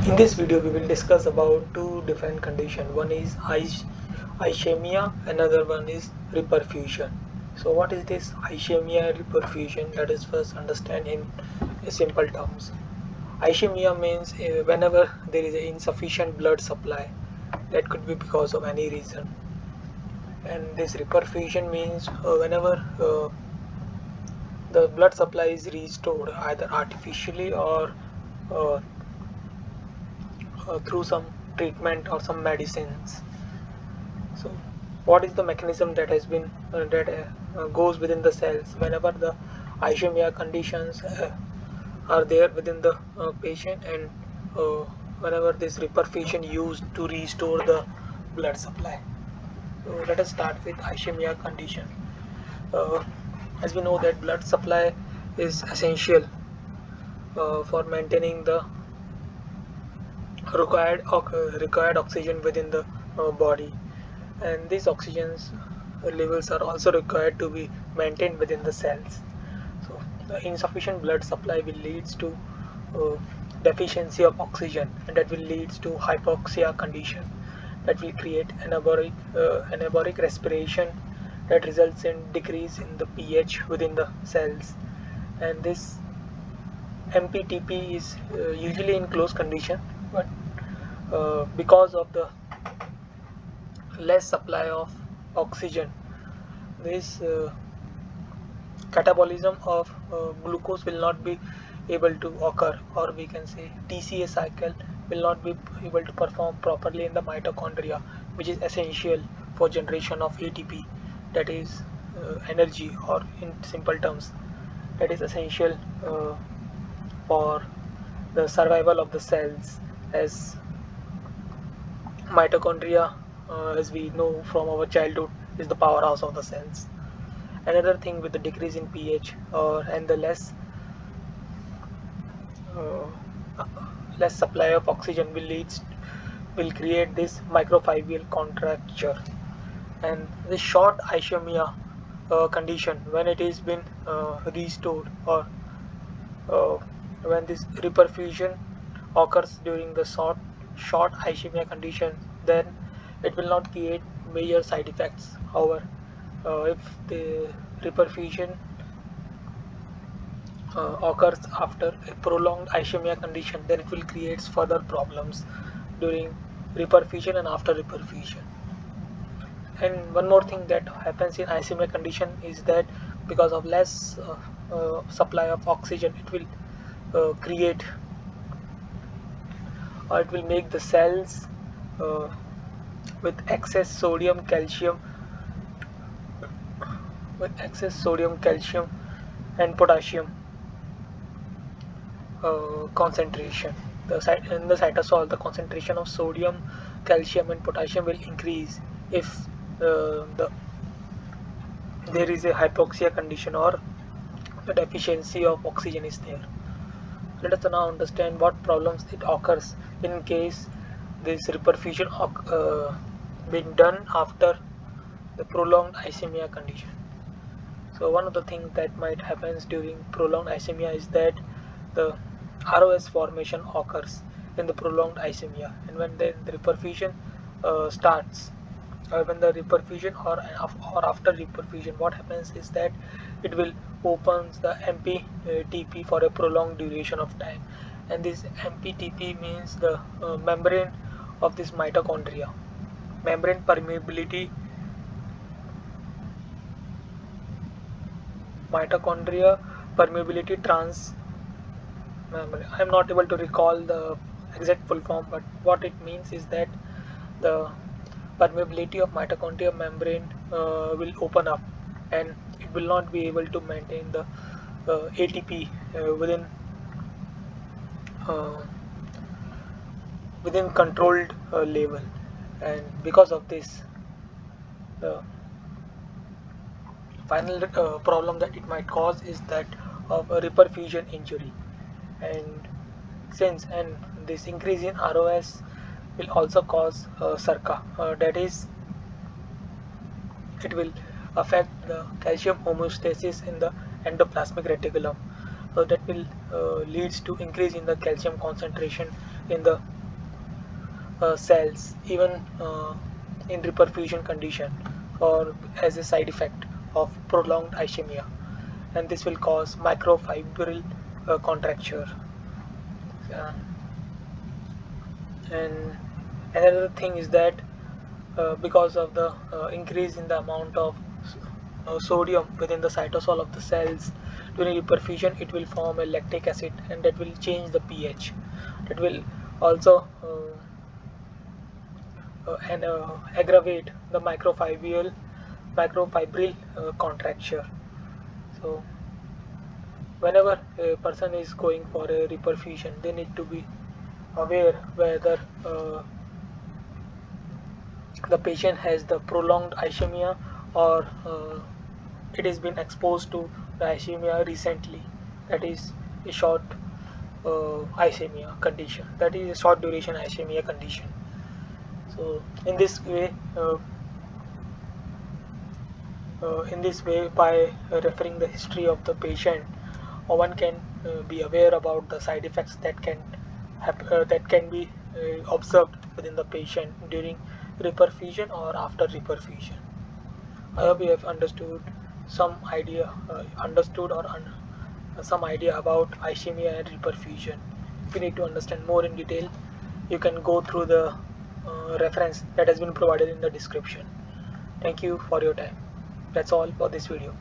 In this video, we will discuss about two different conditions. One is ischemia, another one is reperfusion. So what is this ischemia and reperfusion? Let us first understand in simple terms. Ischemia means whenever there is insufficient blood supply, that could be because of any reason. And this reperfusion means whenever the blood supply is restored either artificially or uh, through some treatment or some medicines. So what is the mechanism that has been that goes within the cells whenever the ischemia conditions are there within the patient, and uh, whenever this reperfusion used to restore the blood supply. So let us start with ischemia condition. uh, as we know that blood supply is essential for maintaining the required oxygen within the body, and these oxygen's levels are also required to be maintained within the cells. So the insufficient blood supply will leads to uh, deficiency of oxygen, and that will leads to hypoxia condition that will create anabolic respiration that results in decrease in the pH within the cells. And this MPTP is usually in close condition, but because of the less supply of oxygen, this catabolism of glucose will not be able to occur, or we can say TCA cycle will not be able to perform properly in the mitochondria, which is essential for generation of ATP, that is energy, or in simple terms, that is essential for the survival of the cells, as mitochondria, as we know from our childhood, is the powerhouse of the cells. Another thing with the decrease in pH and the uh, less supply of oxygen will create this microfibrial contracture, and this short ischemia condition, when it is been restored, or uh, when this reperfusion occurs during the short ischemia condition, then it will not create major side effects. However, if the reperfusion occurs after a prolonged ischemia condition, then it will create further problems during reperfusion and after reperfusion. And one more thing that happens in ischemia condition is that because of less supply of oxygen, it will create, or it will make the cells uh, with excess sodium calcium and potassium concentration. In the cytosol, the concentration of sodium, calcium, and potassium will increase if there is a hypoxia condition, or the deficiency of oxygen is there. Let us now understand what problems it occurs in case this reperfusion being done after the prolonged ischemia condition. So one of the things that might happen during prolonged ischemia is that the ROS formation occurs in the prolonged ischemia, and when the reperfusion starts, or when the reperfusion or after reperfusion, what happens is that it will opens the MPTP for a prolonged duration of time, and this MPTP means the membrane of this membrane permeability mitochondria permeability trans I am not able to recall the exact full form, but what it means is that the permeability of mitochondria membrane will open up, and it will not be able to maintain the ATP uh, within controlled level, and because of this, the final problem that it might cause is that of a reperfusion injury. And this increase in ROS will also cause SARCA, that is, it will affect the calcium homeostasis in the endoplasmic reticulum, so that will leads to increase in the calcium concentration in the cells even in reperfusion condition or as a side effect of prolonged ischemia, and this will cause microfibril contracture. Uh, and another thing is that because of the increase in the amount of sodium within the cytosol of the cells during reperfusion, it will form a lactic acid, and that will change the pH. That will also and aggravate the microfibril contracture. So whenever a person is going for a reperfusion, they need to be aware whether the patient has the prolonged ischemia or it has been exposed to the ischemia recently. That is a short ischemia condition. That is a short duration ischemia condition. So in this way, by referring the history of the patient, one can be aware about the side effects that can be observed within the patient during reperfusion or after reperfusion. I hope you have understood or some idea about ischemia and reperfusion. If you need to understand more in detail, you can go through the reference that has been provided in the description. Thank you for your time. That's all for this video.